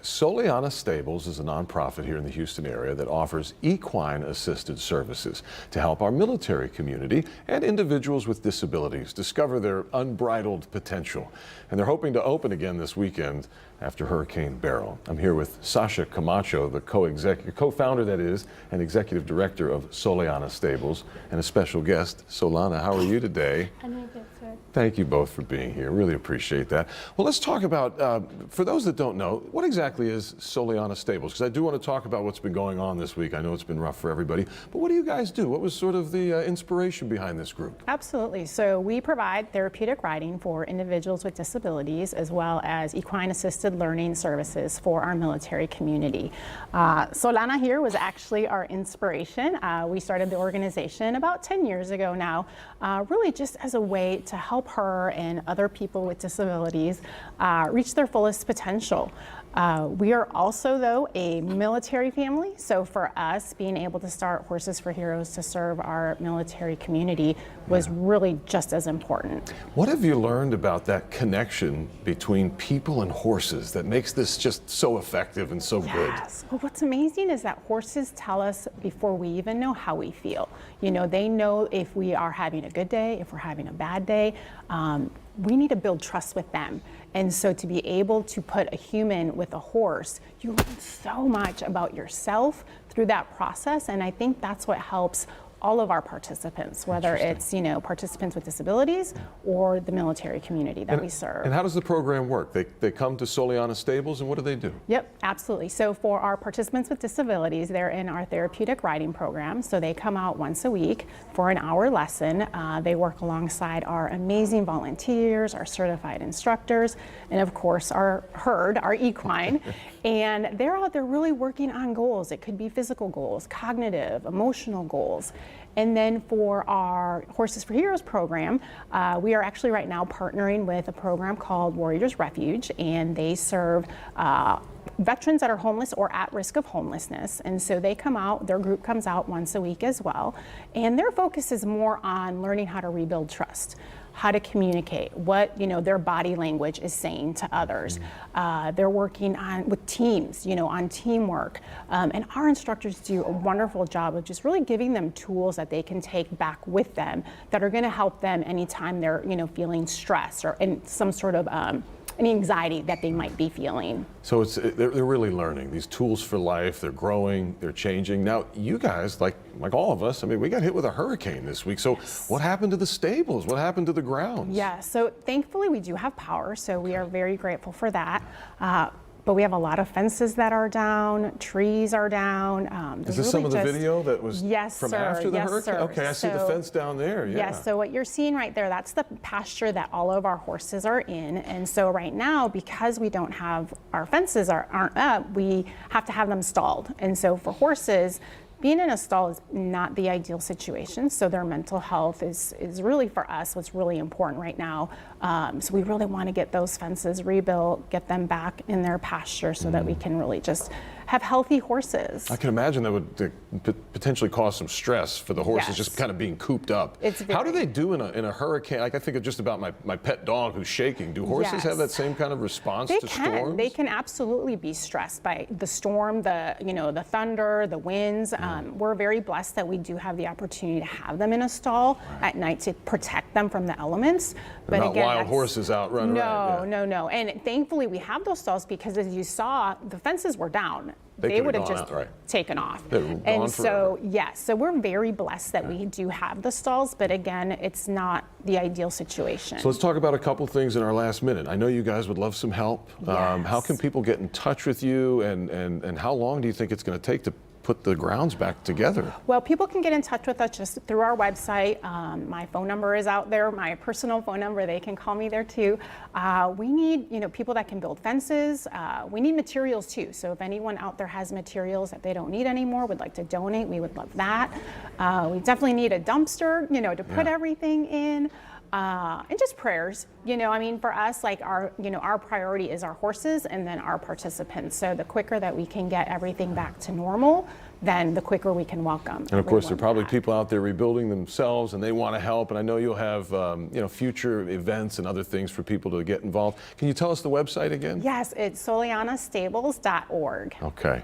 SoléAna Stables is a nonprofit here in the Houston area that offers equine-assisted services to help our military community and individuals with disabilities discover their unbridled potential. And they're hoping to open again this weekend after Hurricane Beryl. I'm here with Sasha Camacho, the co-founder, that is, and executive director of SoléAna Stables, and a special guest. SoléAna, how are you today? I'm good, sir. Thank you both for being here. Really appreciate that. Well, let's talk about, for those that don't know, what exactly is SoléAna Stables? Because I do want to talk about what's been going on this week. I know it's been rough for everybody, but what do you guys do? What was sort of the inspiration behind this group? Absolutely. So we provide therapeutic riding for individuals with disabilities as well as equine-assisted learning services for our military community. SoléAna here was actually our inspiration. We started the organization about 10 years ago now, really just as a way to help her and other people with disabilities reach their fullest potential. We are also, though, a military family, so for us, being able to start Horses for Heroes to serve our military community was really just as important. What have you learned about that connection between people and horses that makes this just so effective and so good? Yes. Well, what's amazing is that horses tell us before we even know how we feel. You know, they know if we are having a good day, if we're having a bad day. We need to build trust with them. And so to be able to put a human with a horse, you learn so much about yourself through that process. And I think that's what helps all of our participants, whether it's, you know, participants with disabilities or the military community that we serve. And how does the program work? They come to SoléAna Stables, and what do they do? Yep, absolutely. So for our participants with disabilities, they're in our therapeutic riding program. So they come out once a week for an hour lesson. They work alongside our amazing volunteers, our certified instructors, and of course our herd, our equine. And they're out there really working on goals. It could be physical goals, cognitive, emotional goals. And then for our Horses for Heroes program, we are actually right now partnering with a program called Warriors Refuge, and they serve veterans that are homeless or at risk of homelessness. And so they come out, their group comes out once a week as well. And their focus is more on learning how to rebuild trust, how to communicate, what, you know, their body language is saying to others. They're working with teams, you know, on teamwork. And our instructors do a wonderful job of just really giving them tools that they can take back with them that are going to help them anytime they're, you know, feeling stress or in some sort of any anxiety that they might be feeling. So they're really learning these tools for life. They're growing, they're changing. Now, you guys, like all of us, I mean, we got hit with a hurricane this week. So what happened to the stables? What happened to the grounds? Yeah, so thankfully we do have power, so we are very grateful for that. But we have a lot of fences that are down, trees are down. Is this some of the video that was from after the hurricane? Sir. Okay, I see the fence down there. Yeah. Yes, so what you're seeing right there, that's the pasture that all of our horses are in. And so right now, because we don't have, our fences aren't up, we have to have them stalled. And so for horses, being in a stall is not the ideal situation, so their mental health is really, for us, what's really important right now. So we really want to get those fences rebuilt, get them back in their pasture so that we can really just have healthy horses. I can imagine that would potentially cause some stress for the horses, just kind of being cooped up. How do they do in a hurricane? Like, I think of just about my pet dog who's shaking. Do horses have that same kind of response to storms? They can absolutely be stressed by the storm, the thunder, the winds. We're very blessed that we do have the opportunity to have them in a stall at night to protect them from the elements. They're not wild horses out running around. No. And thankfully we have those stalls because, as you saw, the fences were down. They would have just taken off. And so, yes, so we're very blessed that we do have the stalls, but again, it's not the ideal situation. So let's talk about a couple things in our last minute. I know you guys would love some help. Yes. How can people get in touch with you, and how long do you think it's going to take to put the grounds back together? Well, people can get in touch with us just through our website. My phone number is out there, my personal phone number. They can call me there too. We need, people that can build fences. We need materials too. So if anyone out there has materials that they don't need anymore, would like to donate, we would love that. We definitely need a dumpster, to put everything in. and just prayers. You know, I mean, for us, like our priority is our horses and then our participants. So the quicker that we can get everything back to normal, then the quicker we can welcome. And of course, there are probably back. people out there rebuilding themselves, and they want to help. And I know you'll have future events and other things for people to get involved. Can you tell us the website again? Yes, it's SoléAnaStables.org. Okay.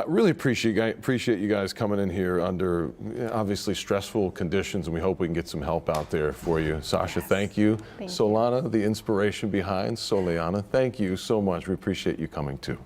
Really appreciate you guys coming in here under obviously stressful conditions, and we hope we can get some help out there for you. Sasha, Yes. thank you. Thank you. SoléAna, the inspiration behind SoléAna, thank you so much. We appreciate you coming too.